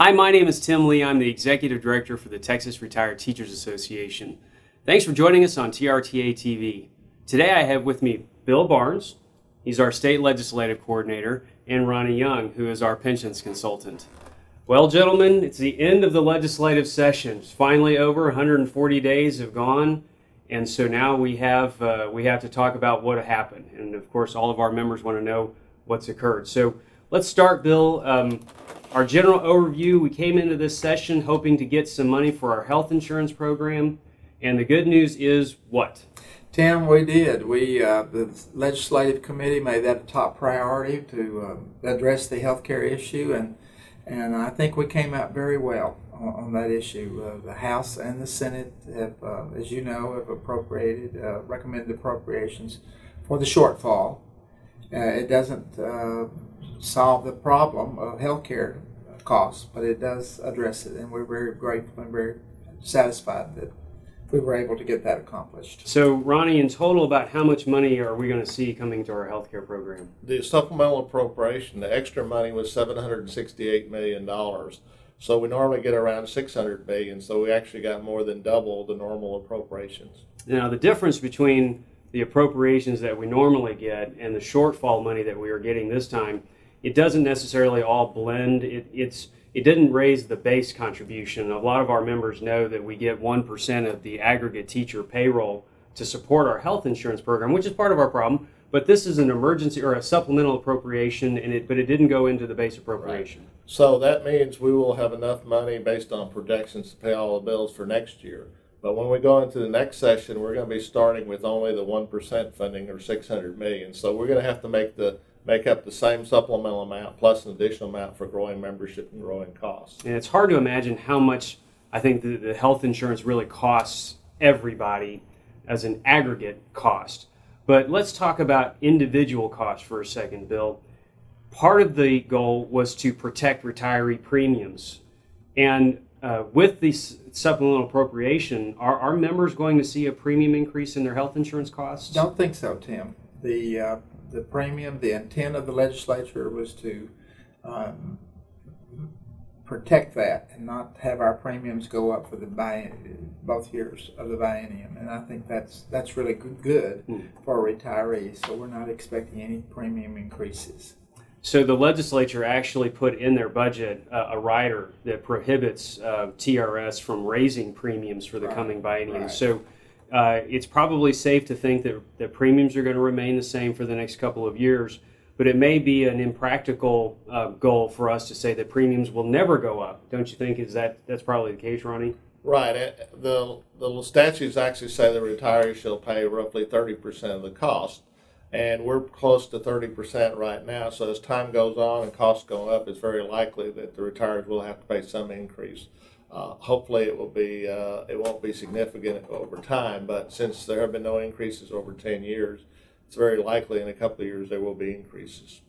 Hi, my name is Tim Lee. I'm the Executive Director for the Texas Retired Teachers Association. Thanks for joining us on TRTATV. Today I have with me Bill Barnes, he's our State Legislative Coordinator, and Ronnie Jung, who is our pensions consultant. Well, gentlemen, it's the end of the legislative session. It's finally over. 140 days have gone, and so now we have to talk about what happened. And of course, all of our members want to know what's occurred. So let's start, Bill. Our general overview, we came into this session hoping to get some money for our health insurance program, and the good news is what? Tim, we did. The legislative committee made that a top priority to address the health care issue, and I think we came out very well on that issue. The House and the Senate have, as you know, have appropriated, recommended appropriations for the shortfall. It doesn't solve the problem of health care costs, but it does address it, and we're very grateful and very satisfied that we were able to get that accomplished. So, Ronnie, in total, about how much money are we going to see coming to our health care program? The supplemental appropriation, the extra money was $768 million. So we normally get around $600 million, so we actually got more than double the normal appropriations. Now, the difference between the appropriations that we normally get and the shortfall money that we are getting this time, it doesn't necessarily all blend. It didn't raise the base contribution. A lot of our members know that we get 1% of the aggregate teacher payroll to support our health insurance program, which is part of our problem. But this is an emergency or a supplemental appropriation, but it didn't go into the base appropriation. Right. So that means we will have enough money based on projections to pay all the bills for next year. But when we go into the next session, we're going to be starting with only the 1% funding, or $600 million. So we're going to have to make up the same supplemental amount plus an additional amount for growing membership and growing costs. And it's hard to imagine how much I think the health insurance really costs everybody as an aggregate cost. But let's talk about individual costs for a second, Bill. Part of the goal was to protect retiree premiums. And with the supplemental appropriation, are our members going to see a premium increase in their health insurance costs? Don't think so, Tim. The premium, the intent of the legislature was to protect that and not have our premiums go up for both years of the biennium. And I think that's really good for retirees. So we're not expecting any premium increases. So the legislature actually put in their budget a rider that prohibits TRS from raising premiums for the coming biennium. Right. So it's probably safe to think that premiums are going to remain the same for the next couple of years, but it may be an impractical goal for us to say that premiums will never go up. Don't you think that's probably the case, Ronnie? Right. The statutes actually say the retirees shall pay roughly 30% of the cost. And we're close to 30% right now, so as time goes on and costs go up, it's very likely that the retirees will have to pay some increase. Hopefully it won't be significant over time, but since there have been no increases over 10 years, it's very likely in a couple of years there will be increases.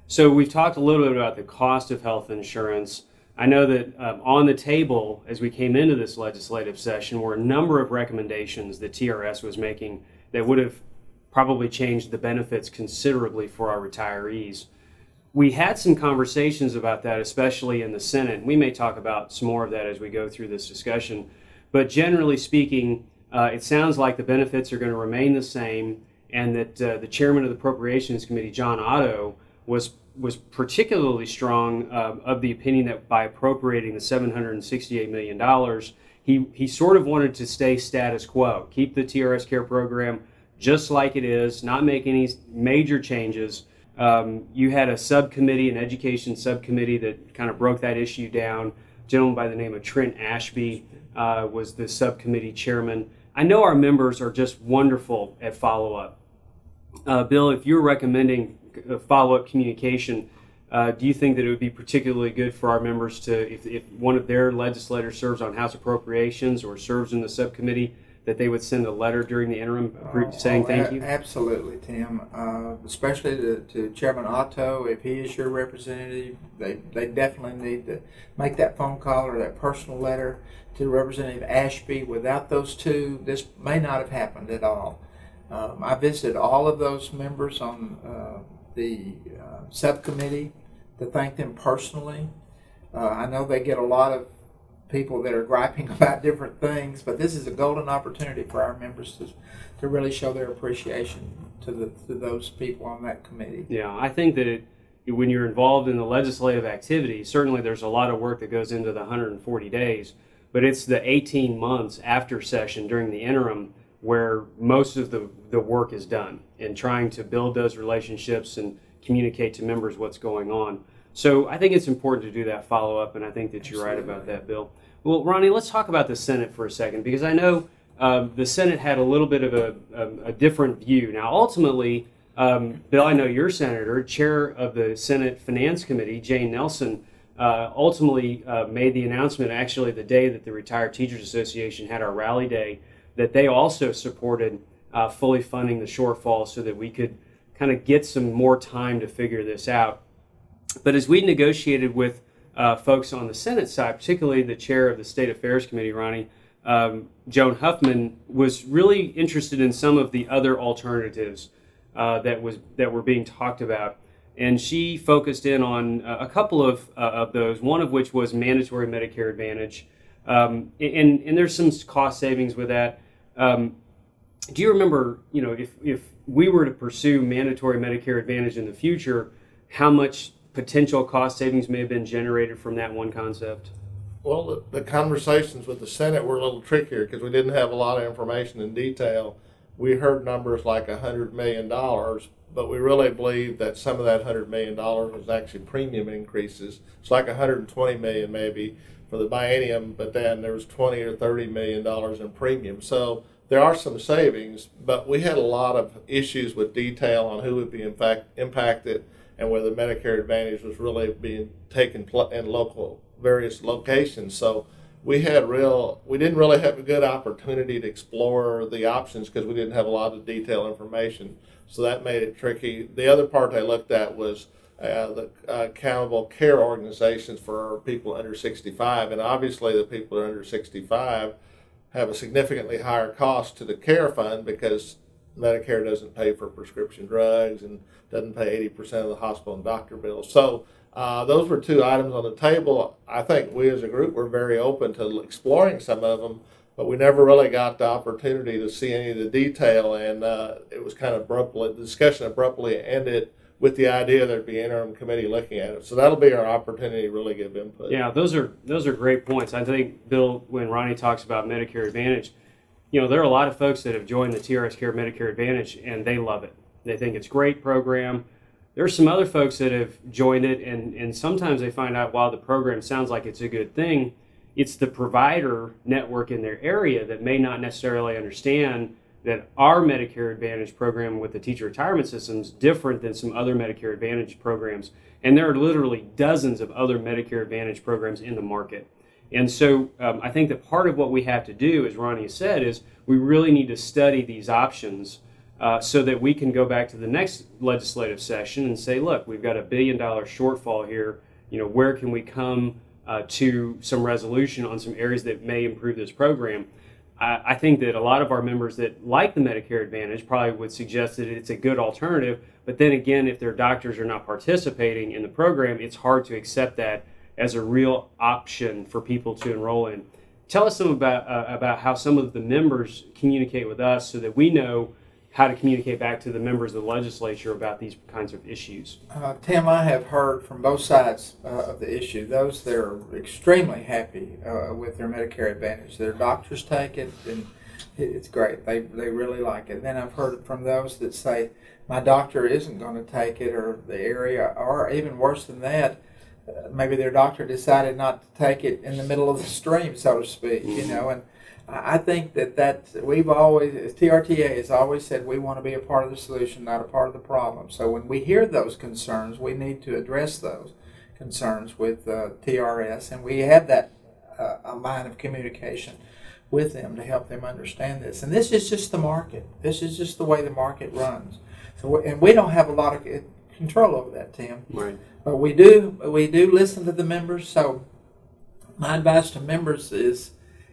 So we've talked a little bit about the cost of health insurance. I know that on the table, as we came into this legislative session, were a number of recommendations that TRS was making that would have probably changed the benefits considerably for our retirees. We had some conversations about that, especially in the Senate. We may talk about some more of that as we go through this discussion. But generally speaking, it sounds like the benefits are going to remain the same, and that the chairman of the Appropriations Committee, John Otto, was particularly strong of the opinion that by appropriating the $768 million, he sort of wanted to stay status quo, keep the TRS-Care program just like it is, not make any major changes. You had a subcommittee, an education subcommittee, that kind of broke that issue down. A gentleman by the name of Trent Ashby was the subcommittee chairman. I know our members are just wonderful at follow-up. Bill, if you're recommending follow-up communication, do you think that it would be particularly good for our members to, if one of their legislators serves on House Appropriations or serves in the subcommittee, that they would send a letter during the interim saying thank you? Absolutely, Tim. Especially to Chairman Otto, if he is your representative, they definitely need to make that phone call or that personal letter to Representative Ashby. Without those two, this may not have happened at all. I visited all of those members on the subcommittee to thank them personally. I know they get a lot of people that are griping about different things, but this is a golden opportunity for our members to really show their appreciation to those people on that committee. Yeah, I think that when you're involved in the legislative activity, certainly there's a lot of work that goes into the 140 days, but it's the 18 months after session during the interim where most of the work is done in trying to build those relationships and communicate to members what's going on. So I think it's important to do that follow-up, and I think that you're right about that, Bill. Well, Ronnie, let's talk about the Senate for a second, because I know the Senate had a little bit of a different view. Now, ultimately, Bill, I know your senator, chair of the Senate Finance Committee, Jane Nelson, ultimately made the announcement actually the day that the Retired Teachers Association had our rally day, that they also supported fully funding the shortfall so that we could kind of get some more time to figure this out. But as we negotiated with folks on the Senate side, particularly the chair of the State Affairs Committee, Ronnie, Joan Huffman, was really interested in some of the other alternatives that were being talked about. And she focused in on a couple of those, one of which was mandatory Medicare Advantage. And there's some cost savings with that. Do you remember, if we were to pursue mandatory Medicare Advantage in the future, how much potential cost savings may have been generated from that one concept? Well, the conversations with the Senate were a little trickier because we didn't have a lot of information in detail. We heard numbers like $100 million, but we really believe that some of that $100 million was actually premium increases. It's like $120 million maybe for the biennium, but then there was $20 or $30 million in premium. So there are some savings, but we had a lot of issues with detail on who would be in fact impacted and whether Medicare Advantage was really being taken in various locations. So we didn't really have a good opportunity to explore the options because we didn't have a lot of detailed information. So that made it tricky. The other part I looked at was the accountable care organizations for people under 65. And obviously the people that are under 65 have a significantly higher cost to the care fund because Medicare doesn't pay for prescription drugs and doesn't pay 80% of the hospital and doctor bills. So those were two items on the table. I think we as a group were very open to exploring some of them, but we never really got the opportunity to see any of the detail, and it was kind of the discussion abruptly ended with the idea there'd be an interim committee looking at it. So that'll be our opportunity to really give input. Yeah, those are great points. I think, Bill, when Ronnie talks about Medicare Advantage, there are a lot of folks that have joined the TRS-Care Medicare Advantage, and they love it. They think it's a great program. There are some other folks that have joined it, and sometimes they find out while the program sounds like it's a good thing, it's the provider network in their area that may not necessarily understand that our Medicare Advantage program with the teacher retirement system is different than some other Medicare Advantage programs. And there are literally dozens of other Medicare Advantage programs in the market. And so I think that part of what we have to do, as Ronnie has said, is we really need to study these options so that we can go back to the next legislative session and say, look, we've got $1 billion shortfall here. Where can we come to some resolution on some areas that may improve this program? I think that a lot of our members that like the Medicare Advantage probably would suggest that it's a good alternative. But then again, if their doctors are not participating in the program, it's hard to accept that as a real option for people to enroll in. Tell us some about how some of the members communicate with us so that we know how to communicate back to the members of the legislature about these kinds of issues. Tim, I have heard from both sides of the issue. Those that are extremely happy with their Medicare Advantage. Their doctors take it, and it's great. They really like it. And then I've heard from those that say, my doctor isn't going to take it, or the area, or even worse than that, maybe their doctor decided not to take it in the middle of the stream, so to speak, and I think that we've always, TRTA has always said we want to be a part of the solution, not a part of the problem. So when we hear those concerns, we need to address those concerns with TRS, and we have that a line of communication with them to help them understand this. And this is just the market. This is just the way the market runs. So, and we don't have a lot of control over that, Tim. Right. But we do listen to the members. So my advice to members is,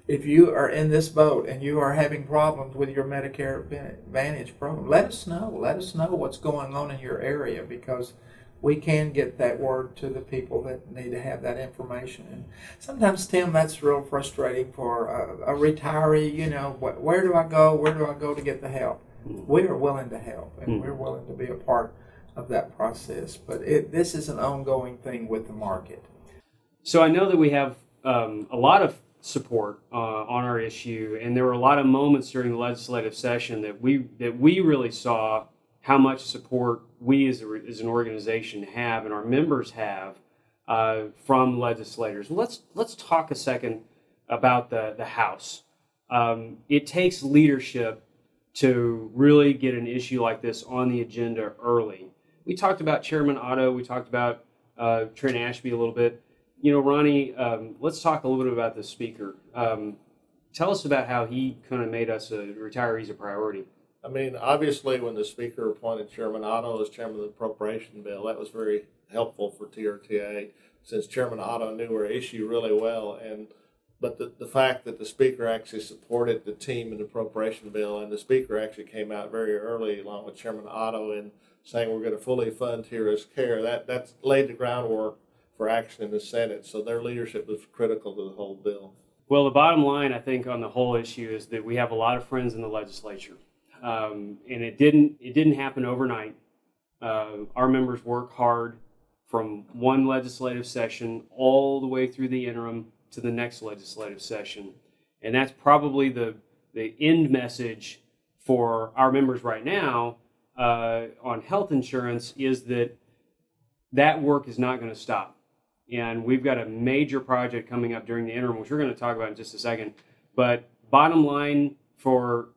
if you are in this boat and you are having problems with your Medicare Advantage program, let us know. Let us know what's going on in your area, because we can get that word to the people that need to have that information. And sometimes, Tim, that's real frustrating for a retiree. You know, where do I go? Where do I go to get the help? We are willing to help, and we're willing to be a part of that process. But this is an ongoing thing with the market. So I know that we have a lot of support on our issue, and there were a lot of moments during the legislative session that we really saw how much support we as an organization have and our members have from legislators. Let's talk a second about the House. It takes leadership to really get an issue like this on the agenda early. We talked about Chairman Otto. We talked about Trent Ashby a little bit. You know, Ronnie, let's talk a little bit about the Speaker. Tell us about how he kind of made us retirees a priority. I mean, obviously, when the Speaker appointed Chairman Otto as Chairman of the Appropriation Bill, that was very helpful for TRTA, since Chairman Otto knew our issue really well. But the fact that the Speaker actually supported the team in the Appropriation Bill, and the Speaker actually came out very early, along with Chairman Otto, in saying we're going to fully fund TRS-Care, that's laid the groundwork for action in the Senate. So their leadership was critical to the whole bill. Well, the bottom line, I think, on the whole issue is that we have a lot of friends in the legislature. And it didn't happen overnight. Our members work hard from one legislative session all the way through the interim to the next legislative session. And that's probably the end message for our members right now on health insurance, is that work is not going to stop. And we've got a major project coming up during the interim, which we're going to talk about in just a second. But bottom line, for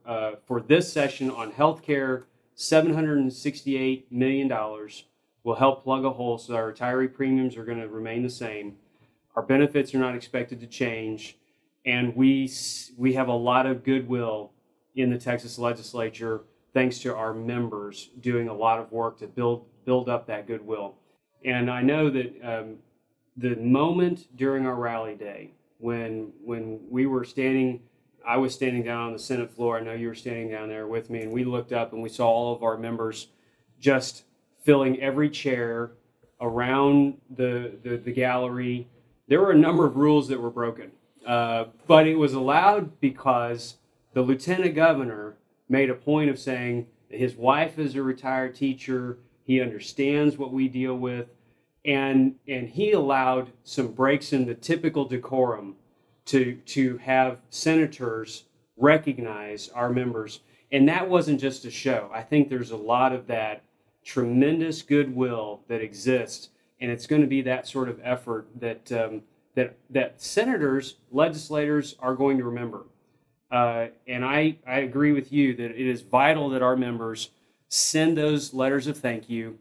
this session on healthcare, $768 million will help plug a hole so our retiree premiums are going to remain the same. Our benefits are not expected to change, and we have a lot of goodwill in the Texas legislature thanks to our members doing a lot of work to build up that goodwill. And I know that the moment during our rally day when we were standing, I was standing down on the Senate floor. I know you were standing down there with me, and we looked up and we saw all of our members just filling every chair around the gallery. There were a number of rules that were broken, but it was allowed because the lieutenant governor made a point of saying that his wife is a retired teacher. He understands what we deal with, and he allowed some breaks in the typical decorum to have senators recognize our members. And that wasn't just a show. I think there's a lot of that tremendous goodwill that exists, and it's going to be that sort of effort that senators, legislators are going to remember. And I agree with you that it is vital that our members send those letters of thank you.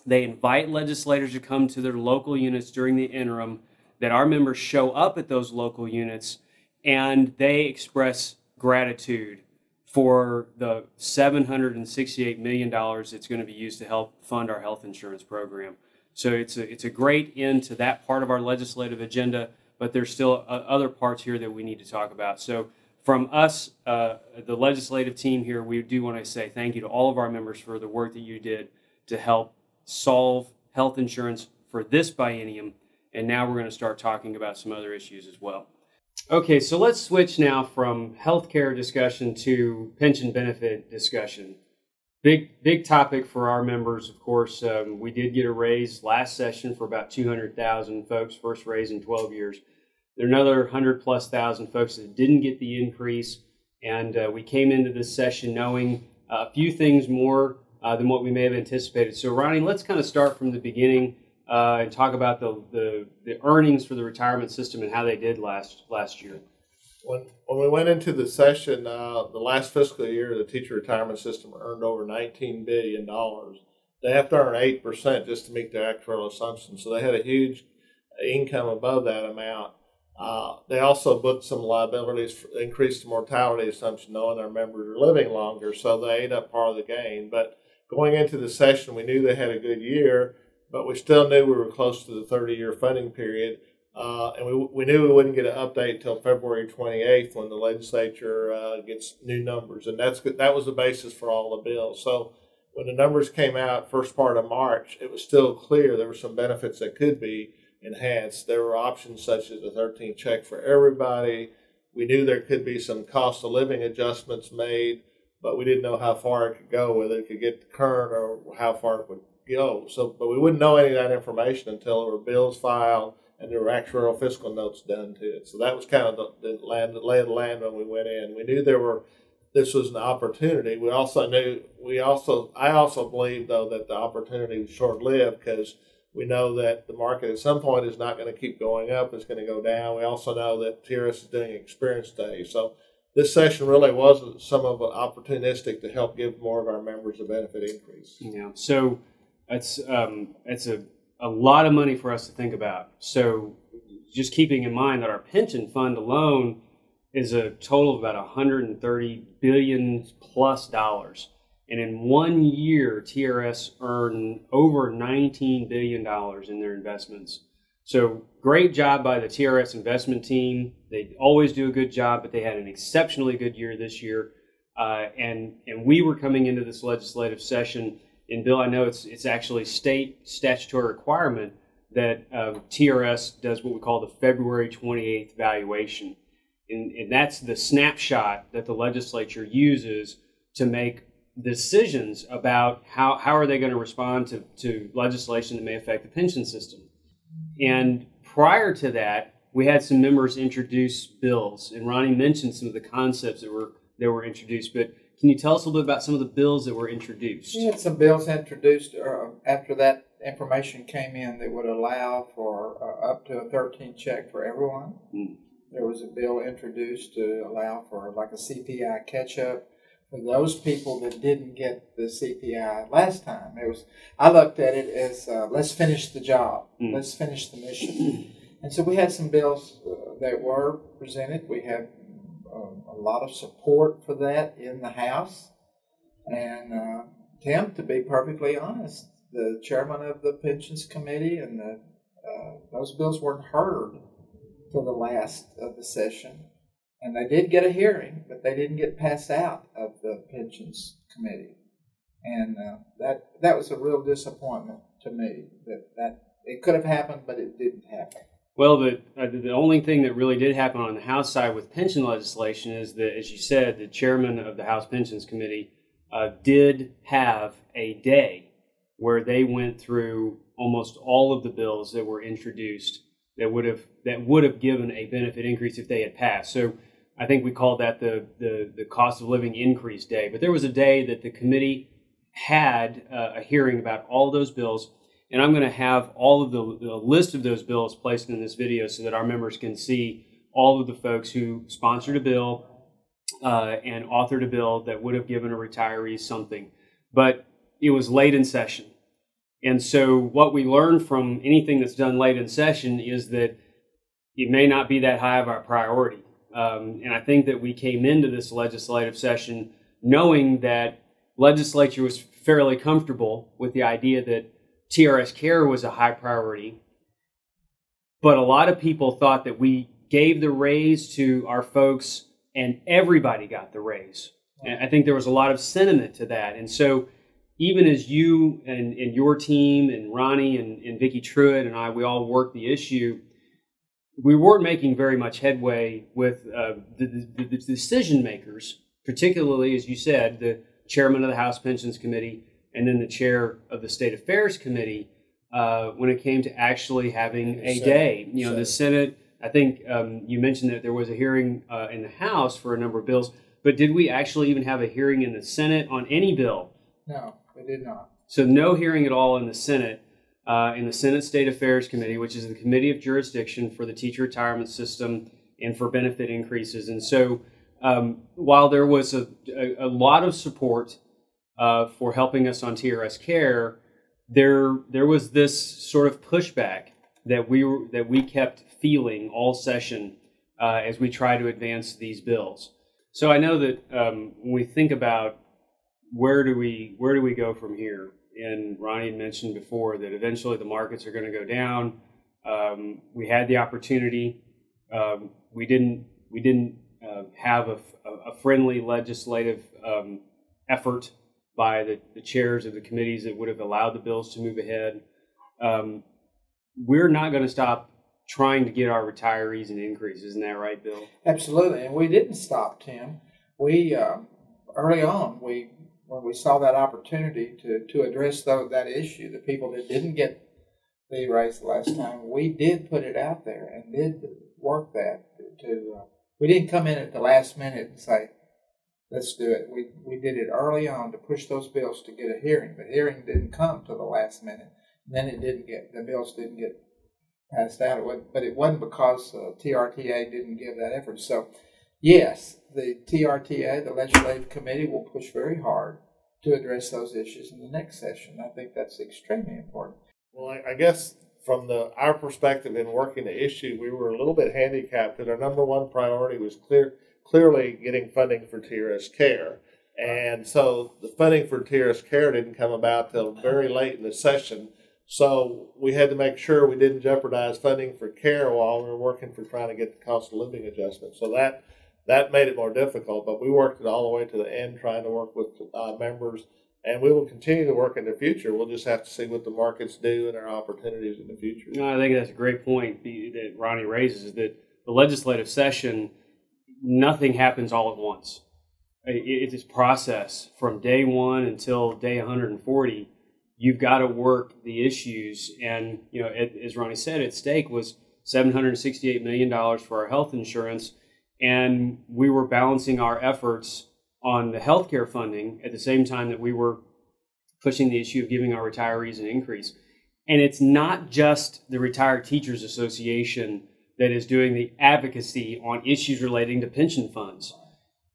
They invite legislators to come to their local units during the interim, that our members show up at those local units and they express gratitude for the $768 million that's going to be used to help fund our health insurance program. So it's a great end to that part of our legislative agenda, but there's still other parts here that we need to talk about. So from us, the legislative team here, we do want to say thank you to all of our members for the work that you did to help solve health insurance for this biennium. And now we're going to start talking about some other issues as well. Okay, so let's switch now from healthcare discussion to pension benefit discussion. Big topic for our members, of course. We did get a raise last session for about 200,000 folks, first raise in 12 years. There are another 100,000+ folks that didn't get the increase, and we came into this session knowing a few things more than what we may have anticipated. So, Ronnie, let's kind of start from the beginning and talk about the earnings for the retirement system and how they did last year. When we went into the session, the last fiscal year, the teacher retirement system earned over $19 billion. They have to earn 8% just to meet their actuarial assumptions. So they had a huge income above that amount. They also booked some liabilities for increased mortality assumption, knowing their members are living longer, so they ate up part of the gain. But going into the session, we knew they had a good year, but we still knew we were close to the 30-year funding period. And we knew we wouldn't get an update until February 28th when the legislature gets new numbers. And that was the basis for all the bills. So when the numbers came out first part of March, it was still clear there were some benefits that could be enhanced. There were options such as a 13th check for everybody. We knew there could be some cost of living adjustments made, but we didn't know how far it could go, whether it could get to current or how far it would go. So, but we wouldn't know any of that information until there were bills filed and there were actuarial fiscal notes done to it. So that was kind of the lay of the land when we went in. We knew this was an opportunity. I also believe, though, that the opportunity was short-lived, because we know that the market at some point is not going to keep going up. It's going to go down. We also know that TRS is doing experience days. So this session really was somewhat opportunistic to help give more of our members a benefit increase. Yeah. So it's a lot of money for us to think about. So just keeping in mind that our pension fund alone is a total of about $130 billion plus dollars. And in 1 year, TRS earned over $19 billion in their investments. So great job by the TRS investment team. They always do a good job, but they had an exceptionally good year this year. And we were coming into this legislative session, and Bill, I know it's actually state statutory requirement that TRS does what we call the February 28th valuation. And that's the snapshot that the legislature uses to make decisions about how are they going to respond to legislation that may affect the pension system. And prior to that, we had some members introduce bills, and Ronnie mentioned some of the concepts that were introduced. But can you tell us a little bit about some of the bills that were introduced? We had some bills introduced after that information came in that would allow for up to a 13 check for everyone. There was a bill introduced to allow for like a CPI catch-up for those people that didn't get the CPI last time. I looked at it as let's finish the job, let's finish the mission. And so we had some bills that were presented. We had a lot of support for that in the House. And Tim, to be perfectly honest, the chairman of the Pensions Committee and those bills weren't heard for the last of the session. And they did get a hearing, but they didn't get passed out of the Pensions Committee. And that was a real disappointment to me, that it could have happened, but it didn't happen. Well, the only thing that really did happen on the House side with pension legislation is that, as you said, the chairman of the House Pensions Committee did have a day where they went through almost all of the bills that were introduced that would have given a benefit increase if they had passed. So I think we called that the cost of living increase day. But there was a day that the committee had a hearing about all those bills, and I'm going to have all of the list of those bills placed in this video so that our members can see all of the folks who sponsored a bill and authored a bill that would have given a retiree something. But it was late in session. And so what we learned from anything that's done late in session is that it may not be that high of our priority. And I think that we came into this legislative session knowing that legislature was fairly comfortable with the idea that TRS-Care was a high priority. But a lot of people thought that we gave the raise to our folks and everybody got the raise. And I think there was a lot of sentiment to that. And so even as you and your team and Ronnie and Vicki Truitt and I, we all worked the issue, we weren't making very much headway with the decision makers, particularly, as you said, the chairman of the House Pensions Committee and then the chair of the State Affairs Committee when it came to actually having a day. You know, the Senate, I think you mentioned that there was a hearing in the House for a number of bills, but did we actually even have a hearing in the Senate on any bill? No, we did not. So no hearing at all in the Senate State Affairs Committee, which is the committee of jurisdiction for the teacher retirement system and for benefit increases. And so while there was a lot of support for helping us on TRS-Care, there was this sort of pushback that we kept feeling all session as we try to advance these bills. So I know that when we think about where do we go from here, and Ronnie had mentioned before that eventually the markets are going to go down. We had the opportunity. We didn't have a friendly legislative effort by the chairs of the committees that would have allowed the bills to move ahead. We're not going to stop trying to get our retirees an increase. Isn't that right, Bill? Absolutely. And we didn't stop, Tim. We, early on, when we saw that opportunity to address that issue, the people that didn't get the raise the last time, we did put it out there and did work that. We didn't come in at the last minute and say, let's do it. We did it early on to push those bills to get a hearing. The hearing didn't come till the last minute. Then the bills didn't get passed out. But it wasn't because TRTA didn't give that effort. So, yes, the TRTA, the Legislative Committee, will push very hard to address those issues in the next session. I think that's extremely important. Well, I guess from our perspective in working the issue, we were a little bit handicapped because our number one priority was clearly getting funding for TRS-Care. And so the funding for TRS-Care didn't come about till very late in the session. So we had to make sure we didn't jeopardize funding for care while we were working for trying to get the cost of living adjustment. So that made it more difficult, but we worked it all the way to the end trying to work with members, and we will continue to work in the future. We'll just have to see what the markets do and our opportunities in the future. No, I think that's a great point that Ronnie raises, is that the legislative session, nothing happens all at once. It's this process from day one until day 140. You've got to work the issues, and as Ronnie said, at stake was $768 million for our health insurance, and we were balancing our efforts on the healthcare funding at the same time that we were pushing the issue of giving our retirees an increase. And it's not just the Retired Teachers Association that is doing the advocacy on issues relating to pension funds.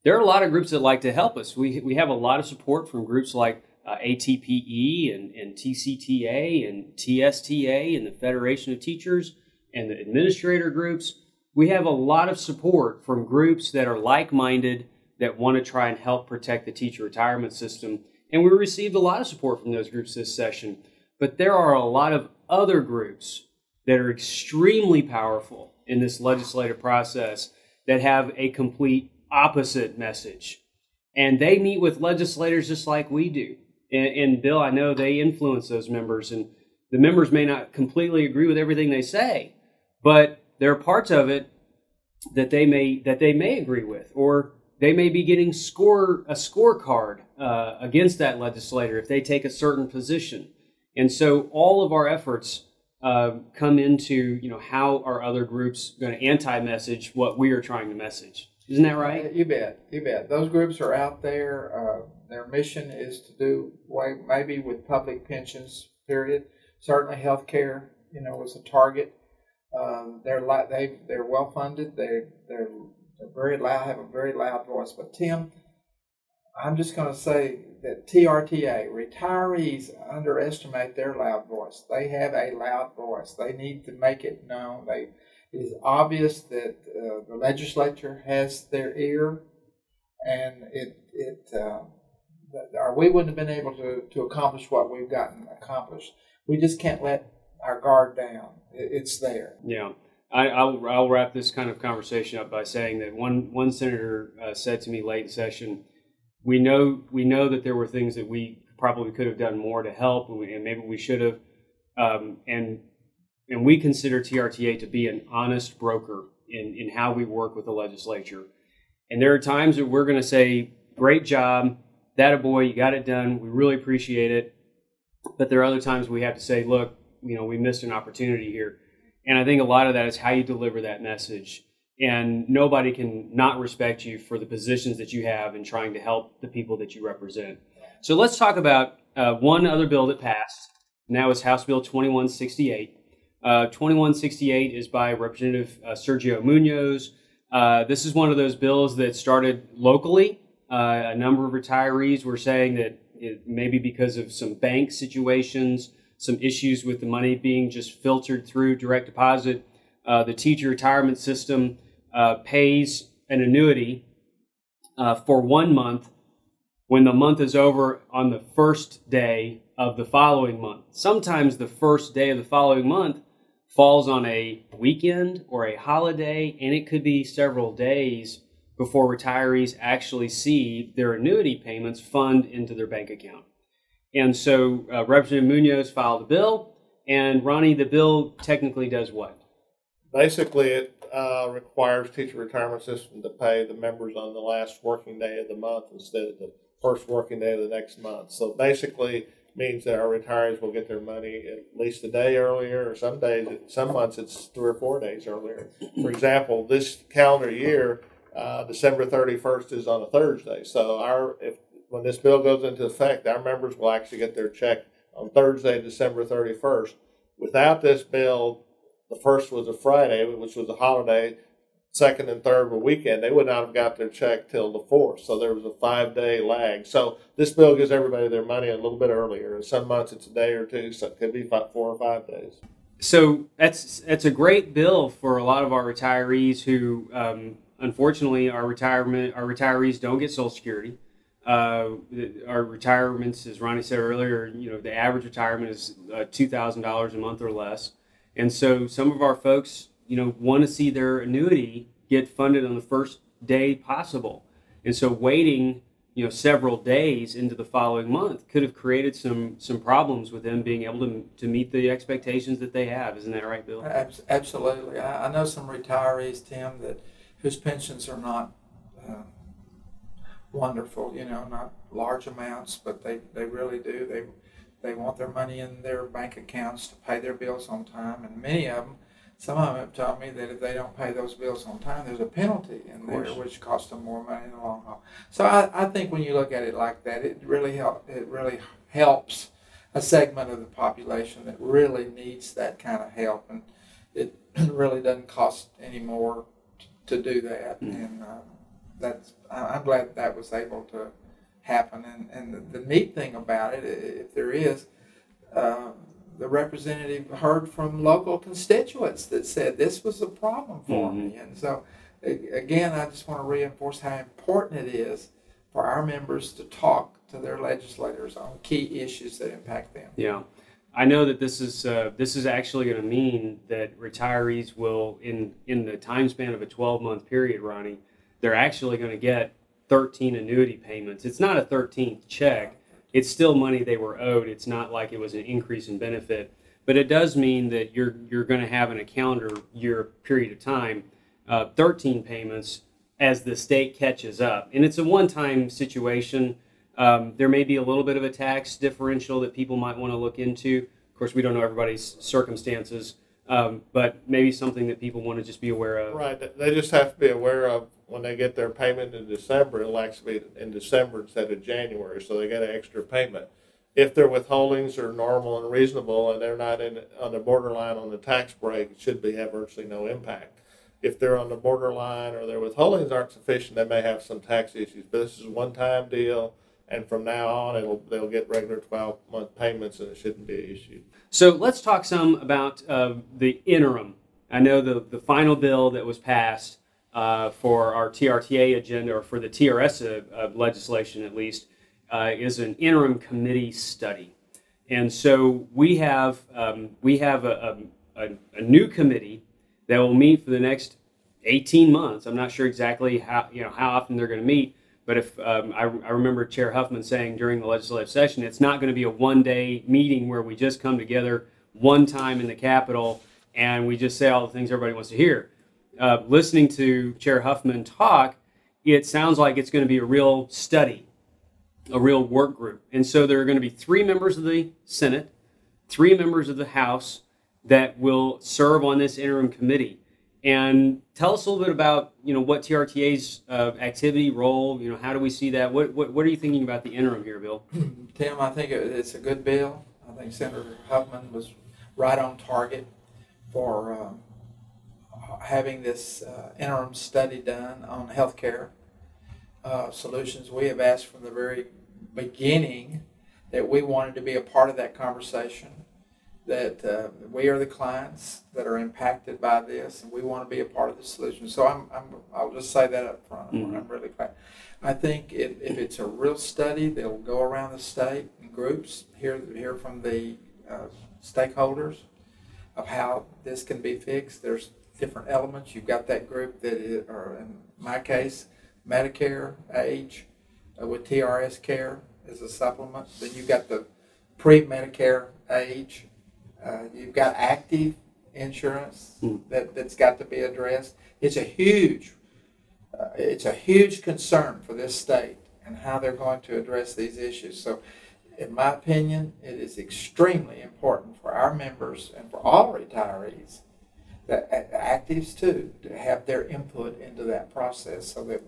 There are a lot of groups that like to help us. We have a lot of support from groups like ATPE and TCTA and TSTA and the Federation of Teachers and the administrator groups. We have a lot of support from groups that are like-minded, that want to try and help protect the teacher retirement system. And we received a lot of support from those groups this session. But there are a lot of other groups that are extremely powerful in this legislative process that have a complete opposite message. And they meet with legislators just like we do. And Bill, I know they influence those members, and the members may not completely agree with everything they say, but there are parts of it that they may agree with, or they may be getting a scorecard against that legislator if they take a certain position. And so all of our efforts come into how are other groups going to anti-message what we are trying to message. Isn't that right? You bet. You bet. Those groups are out there. Their mission is to do away maybe with public pensions, period. Certainly health care, was a target. They're well funded. They're very loud, have a very loud voice. But Tim, I'm just going to say that TRTA, retirees underestimate their loud voice. They have a loud voice. They need to make it known. It is obvious that the legislature has their ear, and we wouldn't have been able to accomplish what we've gotten accomplished. We just can't let our guard down. It's there. Yeah. I'll wrap this kind of conversation up by saying that one senator said to me late in session, we know that there were things that we probably could have done more to help, and maybe we should have, and we consider TRTA to be an honest broker in how we work with the legislature. And there are times that we're going to say, great job, that-a-boy, you got it done, we really appreciate it. But there are other times we have to say, look, we missed an opportunity here. And I think a lot of that is how you deliver that message. And nobody can not respect you for the positions that you have in trying to help the people that you represent. So let's talk about one other bill that passed, and that was House Bill 2168. 2168 is by Representative Sergio Munoz. This is one of those bills that started locally. A number of retirees were saying that maybe because of some bank situations, some issues with the money being just filtered through direct deposit, the teacher retirement system pays an annuity for 1 month when the month is over on the first day of the following month. Sometimes the first day of the following month falls on a weekend or a holiday, and it could be several days before retirees actually see their annuity payments fund into their bank account. And so Representative Munoz filed a bill, and Ronnie, the bill technically does what? Basically, it requires teacher retirement system to pay the members on the last working day of the month instead of the first working day of the next month. So basically means that our retirees will get their money at least a day earlier, or some months it's 3 or 4 days earlier. For example, this calendar year, December 31st is on a Thursday. So when this bill goes into effect, our members will actually get their check on Thursday, December 31st. Without this bill, the first was a Friday, which was a holiday. Second and third were weekend. They would not have got their check till the 4th. So there was a 5-day lag. So this bill gives everybody their money a little bit earlier. In some months it's a day or two, so it could be 4 or 5 days. So that's a great bill for a lot of our retirees who, unfortunately, our retirees don't get Social Security. Our retirements, as Ronnie said earlier, the average retirement is $2,000 a month or less. And so some of our folks, want to see their annuity get funded on the first day possible. And so waiting, several days into the following month could have created some problems with them being able to meet the expectations that they have. Isn't that right, Bill? Absolutely. I know some retirees, Tim, whose pensions are not wonderful, not large amounts, but they really do. They want their money in their bank accounts to pay their bills on time, and some of them have told me that if they don't pay those bills on time, there's a penalty in there, which costs them more money in the long haul. So I think when you look at it like that, it really helps a segment of the population that really needs that kind of help, and it really doesn't cost any more to do that. And I'm glad that was able to happen. And the neat thing about it, if there is, the representative heard from local constituents that said this was a problem for me. And so, again, I just want to reinforce how important it is for our members to talk to their legislators on key issues that impact them. Yeah. I know that this is actually going to mean that retirees will, in the time span of a 12-month period, Ronnie, they're actually going to get 13 annuity payments. It's not a 13th check. It's still money they were owed. It's not like it was an increase in benefit. But it does mean that you're going to have in a calendar year period of time 13 payments as the state catches up. And it's a one-time situation. There may be a little bit of a tax differential that people might want to look into. Of course, we don't know everybody's circumstances, but maybe something that people want to just be aware of. Right. They just have to be aware of when they get their payment in December, it'll actually be in December instead of January, so they get an extra payment. If their withholdings are normal and reasonable and they're not on the borderline on the tax break, it should have virtually no impact. If they're on the borderline or their withholdings aren't sufficient, they may have some tax issues. But this is a one-time deal, and from now on, they'll get regular 12-month payments, and it shouldn't be an issue. So let's talk some about the interim. I know the final bill that was passed for our TRTA agenda, or for the TRS legislation at least, is an interim committee study. And so we have a new committee that will meet for the next 18 months. I'm not sure exactly how often they're going to meet, but if I remember Chair Huffman saying during the legislative session, it's not going to be a one-day meeting where we just come together one time in the Capitol and we just say all the things everybody wants to hear. Listening to Chair Huffman talk, it sounds like it's going to be a real study, a real work group. And so there are going to be 3 members of the Senate, 3 members of the House that will serve on this interim committee. And tell us a little bit about, what TRTA's activity, role, how do we see that? What are you thinking about the interim here, Bill? Tim, I think it's a good bill. I think Senator Huffman was right on target for having this interim study done on healthcare solutions. We have asked from the very beginning that we wanted to be a part of that conversation, that we are the clients that are impacted by this, and we want to be a part of the solution. So I'll just say that up front. I'm really glad. I think if it's a real study, they'll go around the state in groups, hear from the stakeholders of how this can be fixed. There's different elements. You've got that group that, or in my case, Medicare age with TRS-Care as a supplement. Then you've got the pre-Medicare age. You've got active insurance that's got to be addressed. It's a huge concern for this state and how they're going to address these issues. So, in my opinion, it is extremely important for our members and for all retirees, that actives too, to have their input into that process, so that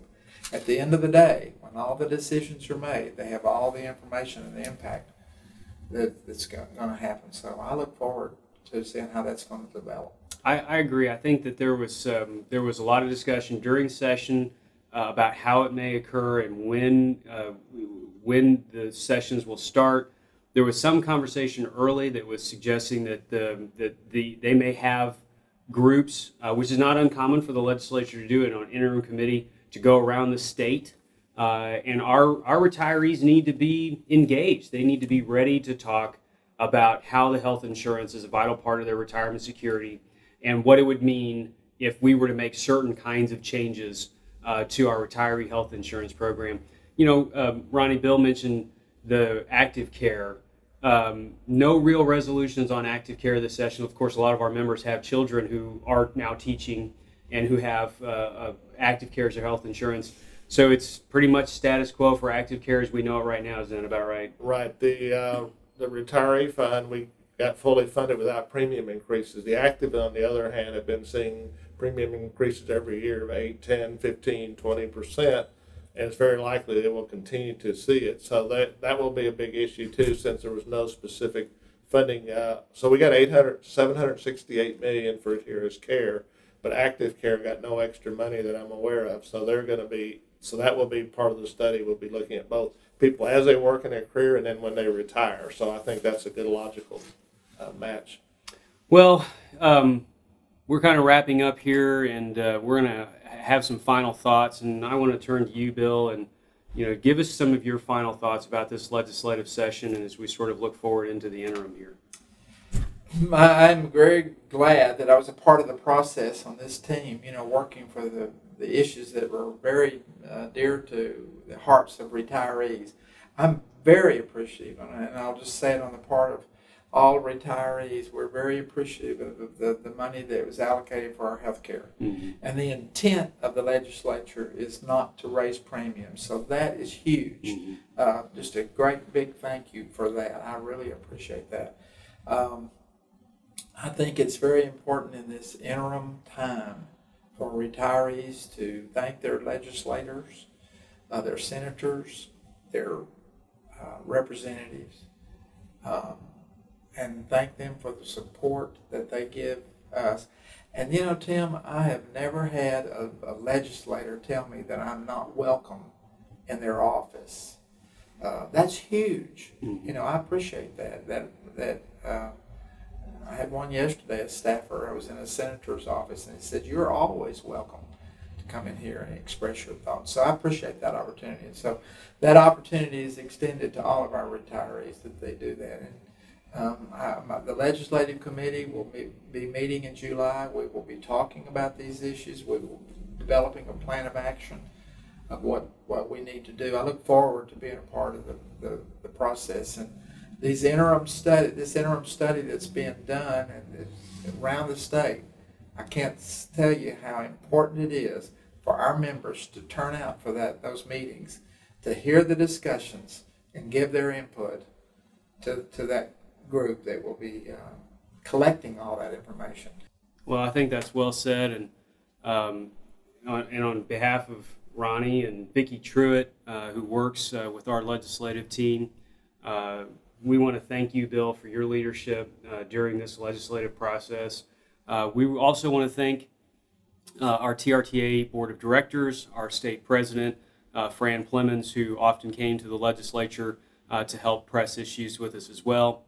at the end of the day, when all the decisions are made, they have all the information and the impact that's going to happen. So I look forward to seeing how that's going to develop. I agree. I think that there was a lot of discussion during session about how it may occur and when the sessions will start. There was some conversation early that was suggesting that they may have groups, which is not uncommon for the legislature to do it on interim committee, to go around the state. And our retirees need to be engaged. They need to be ready to talk about how the health insurance is a vital part of their retirement security and what it would mean if we were to make certain kinds of changes to our retiree health insurance program. You know, Ronnie, Bill mentioned the active care. No real resolutions on active care this session. Of course, a lot of our members have children who are now teaching and who have active care as their health insurance. So it's pretty much status quo for active care as we know it right now. Is that about right? Right. The retiree fund, we got fully funded without premium increases. The active, on the other hand, have been seeing premium increases every year of 8, 10, 15, 20%, and it's very likely they will continue to see it. So that will be a big issue too, since there was no specific funding. So we got $768 million for TRS-Care, but active care got no extra money that I'm aware of. So that will be part of the study. We'll be looking at both people as they work in their career and then when they retire. So I think that's a good logical match. Well, we're kind of wrapping up here, and we're going to have some final thoughts. And I want to turn to you, Bill, and give us some of your final thoughts about this legislative session, and as we sort of look forward into the interim here. I'm very glad that I was a part of the process on this team, working for the issues that were very dear to the hearts of retirees. I'm very appreciative, and I'll just say it on the part of all retirees. We're very appreciative of the money that was allocated for our health care. Mm-hmm. And the intent of the legislature is not to raise premiums, so that is huge. Mm-hmm. Just a great big thank you for that. I really appreciate that. I think it's very important in this interim time for retirees to thank their legislators, their senators, their representatives, and thank them for the support that they give us. And Tim, I have never had a legislator tell me that I'm not welcome in their office. That's huge. Mm-hmm. I appreciate that. I had one yesterday, a staffer. I was in a senator's office, and he said, "You're always welcome to come in here and express your thoughts." So I appreciate that opportunity. And so that opportunity is extended to all of our retirees, that they do that. And the legislative committee will be meeting in July. We will be talking about these issues. We will be developing a plan of action of what we need to do. I look forward to being a part of the process. And this interim study that's being done around the state, I can't tell you how important it is for our members to turn out for those meetings, to hear the discussions and give their input to that group that will be collecting all that information. Well, I think that's well said, and on behalf of Ronnie and Vicki Truitt, who works with our legislative team, we want to thank you, Bill, for your leadership during this legislative process. We also want to thank our TRTA Board of Directors, our state president, Fran Plemons, who often came to the legislature to help press issues with us as well.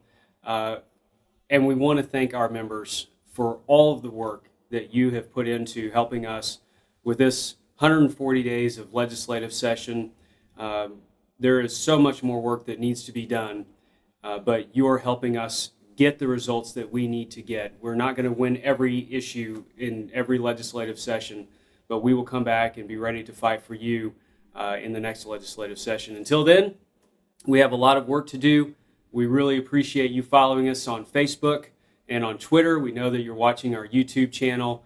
And we want to thank our members for all of the work that you have put into helping us with this 140 days of legislative session. There is so much more work that needs to be done. But you're helping us get the results that we need to get. We're not going to win every issue in every legislative session, but we will come back and be ready to fight for you in the next legislative session. Until then, we have a lot of work to do. We really appreciate you following us on Facebook and on Twitter. We know that you're watching our YouTube channel.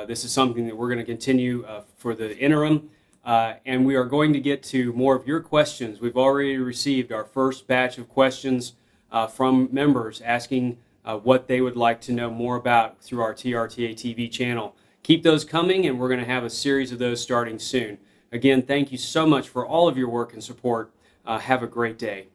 This is something that we're going to continue for the interim. And we are going to get to more of your questions. We've already received our first batch of questions from members asking what they would like to know more about through our TRTA-TV channel. Keep those coming, and we're going to have a series of those starting soon. Again, thank you so much for all of your work and support. Have a great day.